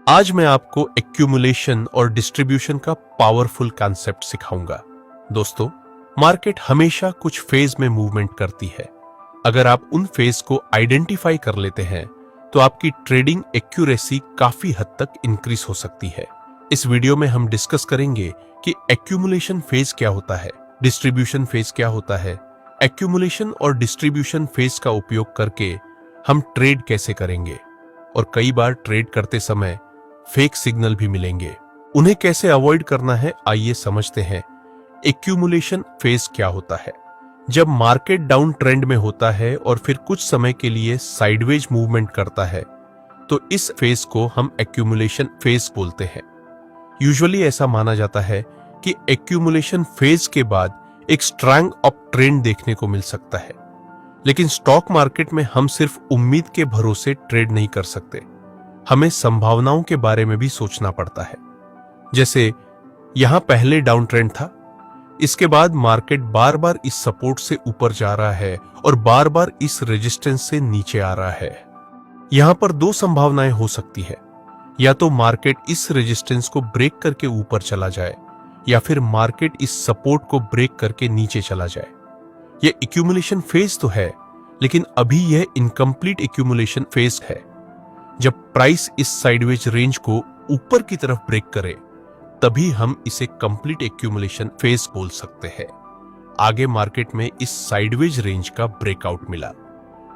आज मैं आपको एक्यूमुलेशन और डिस्ट्रीब्यूशन का पावरफुल कॉन्सेप्ट सिखाऊंगा। दोस्तों, मार्केट हमेशा कुछ फेज में मूवमेंट करती है। अगर आप उन फेज को आइडेंटिफाई कर लेते हैं तो आपकी ट्रेडिंग एक्यूरेसी काफी हद तक इंक्रीज हो सकती है। इस वीडियो में हम डिस्कस करेंगे कि एक्यूमुलेशन फेज क्या होता है, डिस्ट्रीब्यूशन फेज क्या होता है, एक्यूमुलेशन और डिस्ट्रीब्यूशन फेज का उपयोग करके हम ट्रेड कैसे करेंगे, और कई बार ट्रेड करते समय फेक सिग्नल भी मिलेंगे। उन्हें कैसे अवॉइड करना है, आइए समझते हैं। एक्यूमुलेशन फेज क्या होता है? जब मार्केट डाउन ट्रेंड में होता है और फिर कुछ समय के लिए साइडवेज मूवमेंट करता है तो इस फेज को हम एक्यूमुलेशन फेज बोलते हैं। यूजुअली ऐसा माना जाता है कि एक्यूमुलेशन फेज के बाद एक स्ट्रॉन्ग अप ट्रेंड देखने को मिल सकता है, लेकिन स्टॉक मार्केट में हम सिर्फ उम्मीद के भरोसे ट्रेड नहीं कर सकते। हमें संभावनाओं के बारे में भी सोचना पड़ता है। जैसे यहां पहले डाउन ट्रेंड था, इसके बाद मार्केट बार बार इस सपोर्ट से ऊपर जा रहा है और बार बार इस रेजिस्टेंस से नीचे आ रहा है। यहां पर दो संभावनाएं हो सकती है, या तो मार्केट इस रेजिस्टेंस को ब्रेक करके ऊपर चला जाए या फिर मार्केट इस सपोर्ट को ब्रेक करके नीचे चला जाए। यह एक्यूमुलेशन फेज तो है, लेकिन अभी यह इनकम्प्लीट एक्यूमुलेशन फेज है। जब प्राइस इस साइडवेज रेंज को ऊपर की तरफ ब्रेक करे तभी हम इसे कंप्लीट एक्यूमुलेशन फेज बोल सकते हैं। आगे मार्केट में इस साइडवेज रेंज का ब्रेकआउट मिला,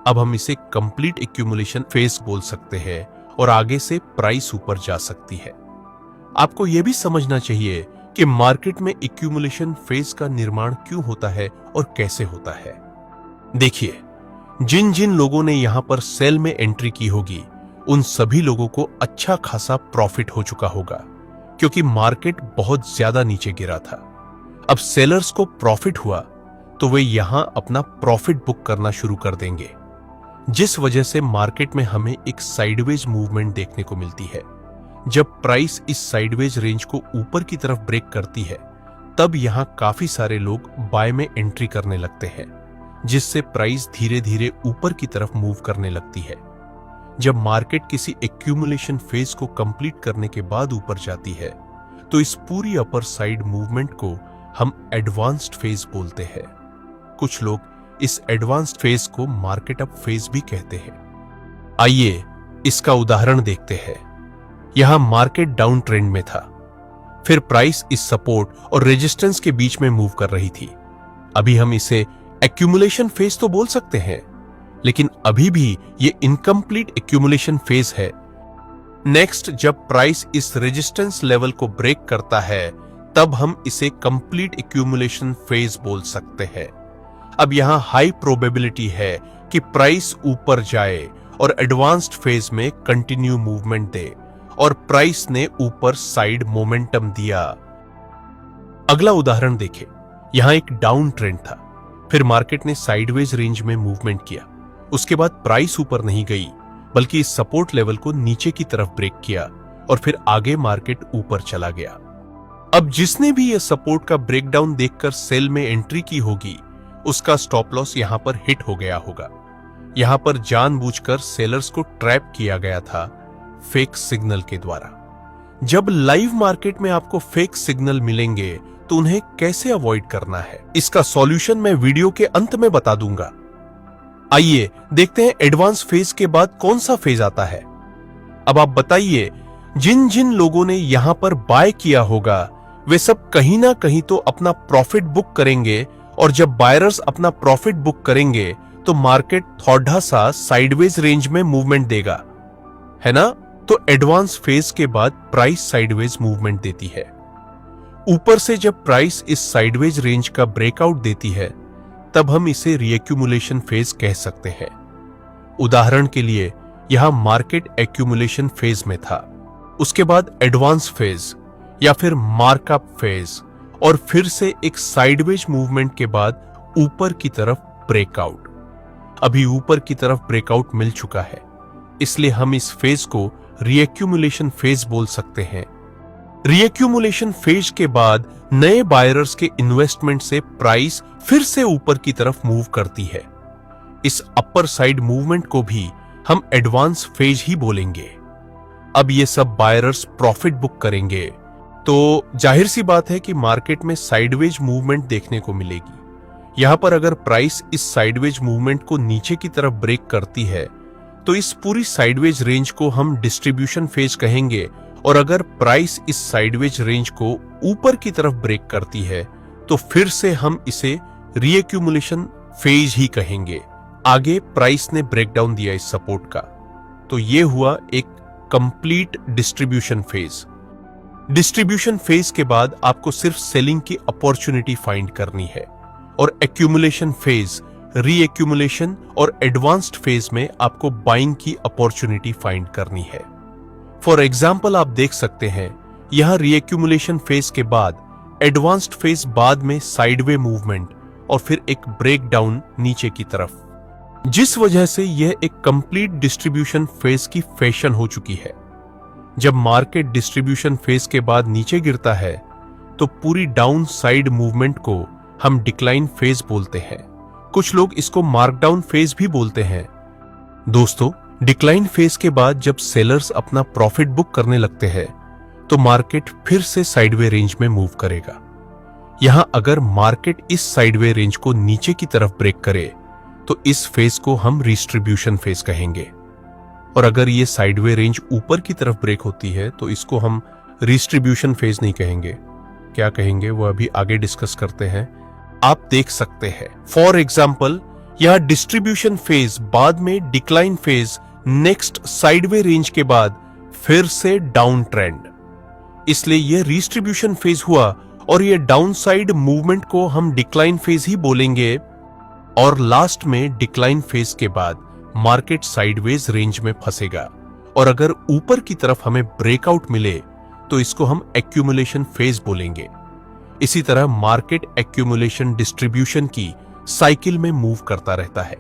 अब हम इसे कंप्लीट एक्यूमुलेशन फेज बोल सकते हैं और आगे से प्राइस ऊपर जा सकती है। आपको यह भी समझना चाहिए कि मार्केट में एक्यूमुलेशन फेज का निर्माण क्यों होता है और कैसे होता है। देखिए, जिन जिन लोगों ने यहां पर सेल में एंट्री की होगी उन सभी लोगों को अच्छा खासा प्रॉफिट हो चुका होगा, क्योंकि मार्केट बहुत ज्यादा नीचे गिरा था। अब सेलर्स को प्रॉफिट हुआ तो वे यहां अपना प्रॉफिट बुक करना शुरू कर देंगे, जिस वजह से मार्केट में हमें एक साइडवेज मूवमेंट देखने को मिलती है। जब प्राइस इस साइडवेज रेंज को ऊपर की तरफ ब्रेक करती है तब यहां काफी सारे लोग बाय में एंट्री करने लगते हैं, जिससे प्राइस धीरे धीरे ऊपर की तरफ मूव करने लगती है। जब मार्केट किसी एक्यूमुलेशन फेज को कंप्लीट करने के बाद ऊपर जाती है तो इस पूरी अपर साइड मूवमेंट को हम एडवांस्ड फेज बोलते हैं। कुछ लोग इस एडवांस्ड फेज को मार्केट अप फेज भी कहते हैं। आइए इसका उदाहरण देखते हैं। यहां मार्केट डाउन ट्रेंड में था, फिर प्राइस इस सपोर्ट और रेजिस्टेंस के बीच में मूव कर रही थी। अभी हम इसे एक्यूमुलेशन फेज तो बोल सकते हैं, लेकिन अभी भी ये इनकम्प्लीट एक्यूमुलेशन फेज है। नेक्स्ट, जब प्राइस इस रेजिस्टेंस लेवल को ब्रेक करता है तब हम इसे कंप्लीट एक्यूमुलेशन फेज बोल सकते हैं। अब यहां हाई प्रोबेबिलिटी है कि प्राइस ऊपर जाए और एडवांस्ड फेज में कंटिन्यू मूवमेंट दे, और प्राइस ने ऊपर साइड मोमेंटम दिया। अगला उदाहरण देखें। यहां एक डाउन ट्रेंड था, फिर मार्केट ने साइडवेज रेंज में मूवमेंट किया। उसके बाद प्राइस ऊपर नहीं गई बल्कि इस सपोर्ट लेवल को नीचे की तरफ ब्रेक किया और फिर आगे मार्केट ऊपर चला गया। अब जिसने भी यह सपोर्ट का ब्रेकडाउन देखकर सेल में एंट्री की होगी उसका स्टॉप लॉस यहां पर हिट हो गया होगा। यहां पर जानबूझकर सेलर्स को ट्रैप किया गया था फेक सिग्नल के द्वारा। जब लाइव मार्केट में आपको फेक सिग्नल मिलेंगे तो उन्हें कैसे अवॉइड करना है, इसका सॉल्यूशन मैं वीडियो के अंत में बता दूंगा। आइए देखते हैं एडवांस फेज के बाद कौन सा फेज आता है। अब आप बताइए, जिन जिन लोगों ने यहां पर बाय किया होगा वे सब कहीं ना कहीं तो अपना प्रॉफिट बुक करेंगे, और जब बायर्स अपना प्रॉफिट बुक करेंगे तो मार्केट थोड़ा सा साइडवेज रेंज में मूवमेंट देगा, है ना? तो एडवांस फेज के बाद प्राइस साइडवेज मूवमेंट देती है। ऊपर से जब प्राइस इस साइडवेज रेंज का ब्रेकआउट देती है तब हम इसे रीएक्यूमुलेशन फेज कह सकते हैं। उदाहरण के लिए यहां मार्केट एक्यूमुलेशन फेज में था, उसके बाद एडवांस फेज या फिर मार्कअप फेज, और फिर से एक साइडवेज मूवमेंट के बाद ऊपर की तरफ ब्रेकआउट। अभी ऊपर की तरफ ब्रेकआउट मिल चुका है, इसलिए हम इस फेज को रीएक्यूमुलेशन फेज बोल सकते हैं। रीएक्यूमुलेशन फेज के बाद नए बायर्स के इन्वेस्टमेंट से प्राइस फिर से ऊपर की तरफ मूव करती है। इस अपर साइड मूवमेंट को भी हम एडवांस फेज ही बोलेंगे। अब ये सब बायर्स प्रॉफिट बुक करेंगे, तो जाहिर सी बात है कि मार्केट में साइडवेज मूवमेंट देखने को मिलेगी। यहां पर अगर प्राइस इस साइडवेज मूवमेंट को नीचे की तरफ ब्रेक करती है तो इस पूरी साइडवेज रेंज को हम डिस्ट्रीब्यूशन फेज कहेंगे, और अगर प्राइस इस साइडवेज रेंज को ऊपर की तरफ ब्रेक करती है तो फिर से हम इसे रीएक्यूमुलेशन फेज ही कहेंगे। आगे प्राइस ने ब्रेकडाउन दिया इस सपोर्ट का, तो ये हुआ एक complete distribution phase. Distribution phase के बाद आपको सिर्फ सेलिंग की अपॉर्चुनिटी फाइंड करनी है, और एक्यूमुलेशन फेज, रीएक्यूमुलेशन और एडवांस्ड फेज में आपको बाइंग की अपॉर्चुनिटी फाइंड करनी है। फॉर एग्जाम्पल आप देख सकते हैं यहां रीएक्यूमुलेशन फेज के बाद एडवांस्ड फेज, बाद में साइडवे मूवमेंट और फिर एक ब्रेकडाउन नीचे की तरफ, जिस वजह से यह एक कंप्लीट डिस्ट्रीब्यूशन फेज की फैशन हो चुकी है। जब मार्केट डिस्ट्रीब्यूशन फेज के बाद नीचे गिरता है तो पूरी डाउन साइड मूवमेंट को हम डिक्लाइन फेज बोलते हैं। कुछ लोग इसको मार्कडाउन फेज भी बोलते हैं। दोस्तों, डिक्लाइन फेज के बाद जब सेलर्स अपना प्रॉफिट बुक करने लगते हैं तो मार्केट फिर से साइडवे रेंज में मूव करेगा। यहां अगर मार्केट इस साइडवे रेंज को नीचे की तरफ ब्रेक करे तो इस फेज को हम डिस्ट्रीब्यूशन फेज कहेंगे, और अगर ये साइडवे रेंज ऊपर की तरफ ब्रेक होती है तो इसको हम डिस्ट्रीब्यूशन फेज नहीं कहेंगे। क्या कहेंगे वो अभी आगे डिस्कस करते हैं। आप देख सकते हैं फॉर एग्जाम्पल यह डिस्ट्रीब्यूशन फेज, बाद में decline phase, next sideway range के बाद फिर से डाउन ट्रेंड, इसलिए यह डिस्ट्रीब्यूशन फेज हुआ और ये डाउन साइड मूवमेंट को हम डिक्लाइन फेज ही बोलेंगे। और लास्ट में डिक्लाइन फेज के बाद मार्केट साइडवेज रेंज में फंसेगा, और अगर ऊपर की तरफ हमें ब्रेकआउट मिले तो इसको हम एक्यूमुलेशन फेज बोलेंगे। इसी तरह मार्केट एक्यूमुलेशन डिस्ट्रीब्यूशन की साइकिल में मूव करता रहता है।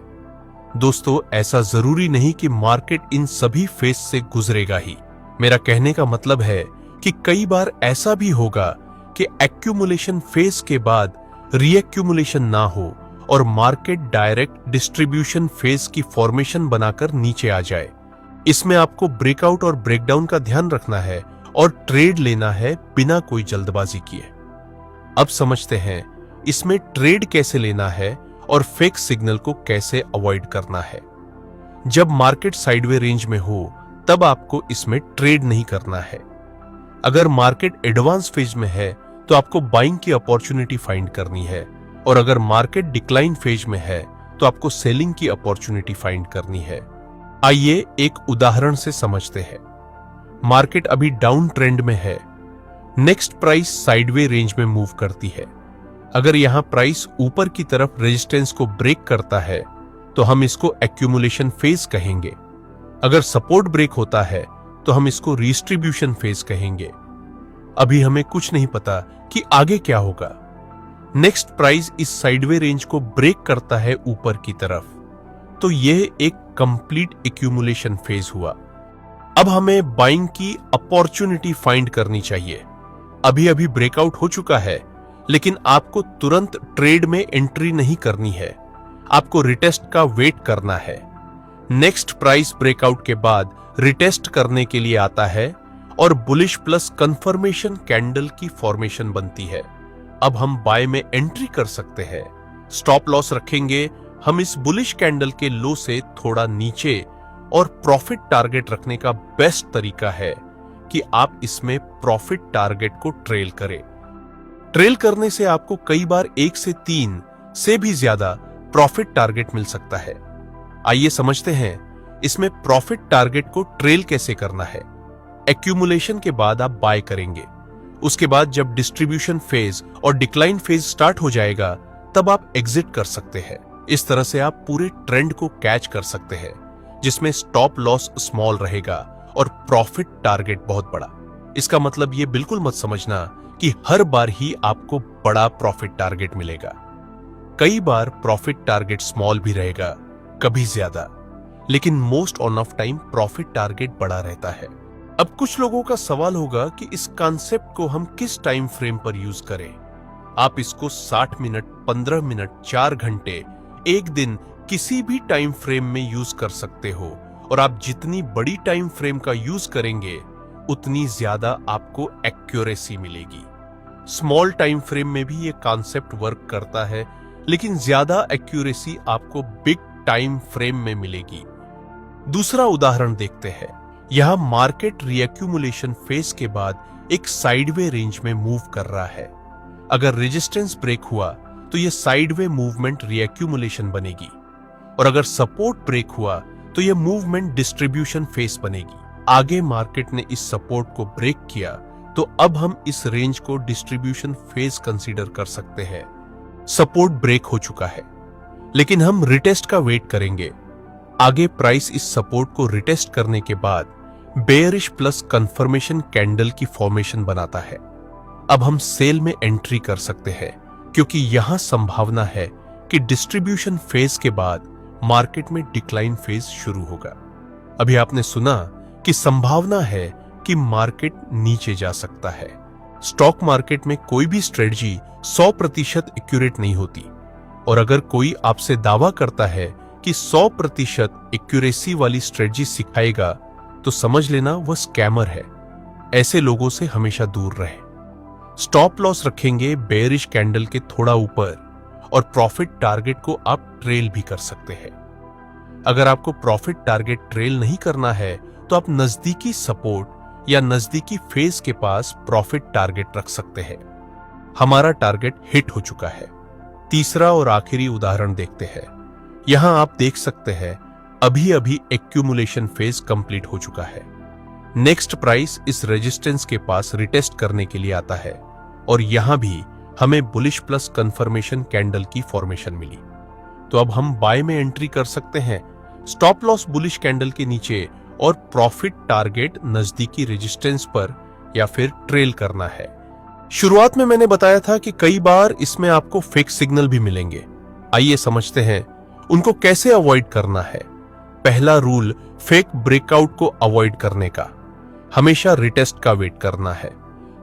दोस्तों, ऐसा जरूरी नहीं कि मार्केट इन सभी फेज से गुजरेगा ही। मेरा कहने का मतलब है कि कई बार ऐसा भी होगा कि एक्यूमुलेशन फेज के बाद रीएक्यूमुलेशन ना हो और मार्केट डायरेक्ट डिस्ट्रीब्यूशन फेज की फॉर्मेशन बनाकर नीचे आ जाए। इसमें आपको ब्रेकआउट और ब्रेकडाउन का ध्यान रखना है और ट्रेड लेना है बिना कोई जल्दबाजी किए। अब समझते हैं इसमें ट्रेड कैसे लेना है और फेक सिग्नल को कैसे अवॉइड करना है। जब मार्केट साइडवे रेंज में हो तब आपको इसमें ट्रेड नहीं करना है। अगर मार्केट एडवांस फेज में है तो आपको बाइंग की अपॉर्चुनिटी फाइंड करनी है, और अगर मार्केट डिक्लाइन फेज में है तो आपको सेलिंग की अपॉर्चुनिटी फाइंड करनी है। आइए एक उदाहरण से समझते हैं। मार्केट अभी डाउन ट्रेंड में है, नेक्स्ट प्राइस साइडवे रेंज में मूव करती है। अगर यहां प्राइस ऊपर की तरफ रेजिस्टेंस को ब्रेक करता है तो हम इसको एक्यूमुलेशन फेज कहेंगे। अगर सपोर्ट ब्रेक होता है तो हम इसको डिस्ट्रीब्यूशन फेज कहेंगे। अभी हमें कुछ नहीं पता कि आगे क्या होगा। नेक्स्ट प्राइस इस साइडवे रेंज को ब्रेक करता है ऊपर की तरफ, तो यह एक कंप्लीट एक्यूमुलेशन फेज हुआ। अब हमें बाइंग की अपॉर्चुनिटी फाइंड करनी चाहिए। अभी अभी ब्रेकआउट हो चुका है, लेकिन आपको तुरंत ट्रेड में एंट्री नहीं करनी है, आपको रिटेस्ट का वेट करना है। नेक्स्ट प्राइस ब्रेकआउट के बाद रिटेस्ट करने के लिए आता है और बुलिश प्लस कंफर्मेशन कैंडल की फॉर्मेशन बनती है। अब हम बाय में एंट्री कर सकते हैं। स्टॉप लॉस रखेंगे हम इस बुलिश कैंडल के लो से थोड़ा नीचे, और प्रॉफिट टारगेट रखने का बेस्ट तरीका है कि आप इसमें प्रॉफिट टारगेट को ट्रेल करें। ट्रेल करने से आपको कई बार 1 से 3 से भी ज्यादा प्रॉफिट टारगेट मिल सकता है। आइए समझते हैं इसमें प्रॉफिट टारगेट को ट्रेल कैसे करना है। एक्यूमुलेशन के बाद आप बाय करेंगे, उसके बाद जब डिस्ट्रीब्यूशन फेज और डिक्लाइन फेज स्टार्ट हो जाएगा तब आप एग्जिट कर सकते हैं। इस तरह से आप पूरे ट्रेंड को कैच कर सकते हैं, जिसमें स्टॉप लॉस स्मॉल रहेगा और प्रॉफिट टारगेट बहुत बड़ा। इसका मतलब ये बिल्कुल मत समझना कि हर बार ही आपको बड़ा प्रॉफिट टारगेट मिलेगा। कई बार प्रॉफिट टारगेट स्मॉल भी रहेगा, कभी ज्यादा, लेकिन most of time profit target बड़ा रहता है। अब कुछ लोगों का सवाल होगा कि इस कॉन्सेप्ट को हम किस टाइम फ्रेम पर यूज करें। आप इसको 60 मिनट, 15 मिनट, 4 घंटे, एक दिन, किसी भी टाइम फ्रेम में यूज कर सकते हो और आप जितनी बड़ी टाइम फ्रेम का यूज करेंगे उतनी ज्यादा आपको एक्यूरेसी मिलेगी। स्मॉल टाइम फ्रेम में भी ये कॉन्सेप्ट वर्क करता है, लेकिन ज्यादा एक्यूरेसी आपको बिग टाइम फ्रेम में मिलेगी। दूसरा उदाहरण देखते हैं। यहां मार्केट रीएक्यूमुलेशन फेज के बाद एक साइडवे रेंज में मूव कर रहा है। अगर रेजिस्टेंस ब्रेक हुआ तो यह साइडवे मूवमेंट रीएक्यूमुलेशन बनेगी, और अगर सपोर्ट ब्रेक हुआ तो यह मूवमेंट डिस्ट्रीब्यूशन फेज बनेगी। आगे मार्केट ने इस सपोर्ट को ब्रेक किया तो अब हम इस रेंज को डिस्ट्रीब्यूशन फेज कंसीडर कर सकते हैं। सपोर्ट ब्रेक हो चुका है, लेकिन हम रिटेस्ट का वेट करेंगे। आगे प्राइस इस सपोर्ट को रिटेस्ट करने के बाद बेयरिश प्लस कंफर्मेशन कैंडल की फॉर्मेशन बनाता है। अब हम सेल में एंट्री कर सकते हैं, क्योंकि यहां संभावना है कि डिस्ट्रीब्यूशन फेज के बाद मार्केट में डिक्लाइन फेज शुरू होगा। अभी आपने सुना कि संभावना है कि मार्केट नीचे जा सकता है। स्टॉक मार्केट में कोई भी स्ट्रेटजी 100% एक्यूरेट नहीं होती, और अगर कोई आपसे दावा करता है कि 100% एक्यूरेसी वाली स्ट्रेटजी सिखाएगा तो समझ लेना वह स्कैमर है। ऐसे लोगों से हमेशा दूर रहे। स्टॉप लॉस रखेंगे बेयरिश कैंडल के थोड़ा ऊपर, और प्रॉफिट टारगेट को आप ट्रेल भी कर सकते हैं। अगर आपको प्रॉफिट टारगेट ट्रेल नहीं करना है तो आप नजदीकी सपोर्ट या नजदीकी फेज के पास प्रॉफिट टारगेट रख सकते हैं। हमारा टारगेट हिट हो चुका है। तीसरा और आखिरी उदाहरण देखते हैं। यहां आप देख सकते हैं अभी अभी एक्यूमुलेशन फेज कंप्लीट हो चुका है। नेक्स्ट प्राइस इस रेजिस्टेंस के पास रिटेस्ट करने के लिए आता है, और यहां भी हमें बुलिश प्लस कंफर्मेशन कैंडल की फॉर्मेशन मिली। तो अब हम बाय में एंट्री कर सकते हैं। स्टॉप लॉस बुलिश कैंडल के नीचे और प्रॉफिट टारगेट नजदीकी रेजिस्टेंस पर या फिर ट्रेल करना है। शुरुआत में मैंने बताया था कि कई बार इसमें आपको फेक सिग्नल भी मिलेंगे। आइए समझते हैं उनको कैसे अवॉइड करना है। पहला रूल फेक ब्रेकआउट को अवॉइड करने का, हमेशा रिटेस्ट का वेट करना है।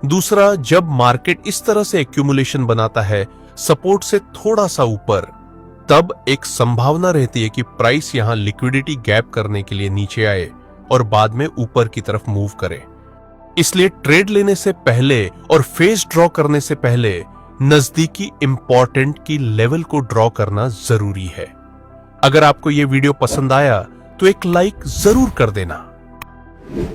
दूसरा, जब मार्केट इस तरह से एक्यूमुलेशन बनाता है सपोर्ट से थोड़ा सा ऊपर, तब एक संभावना रहती है कि प्राइस यहां लिक्विडिटी गैप करने के लिए नीचे आए और बाद में ऊपर की तरफ मूव करे। इसलिए ट्रेड लेने से पहले और फेज ड्रॉ करने से पहले नजदीकी इंपॉर्टेंट की लेवल को ड्रॉ करना जरूरी है। अगर आपको यह वीडियो पसंद आया तो एक लाइक जरूर कर देना।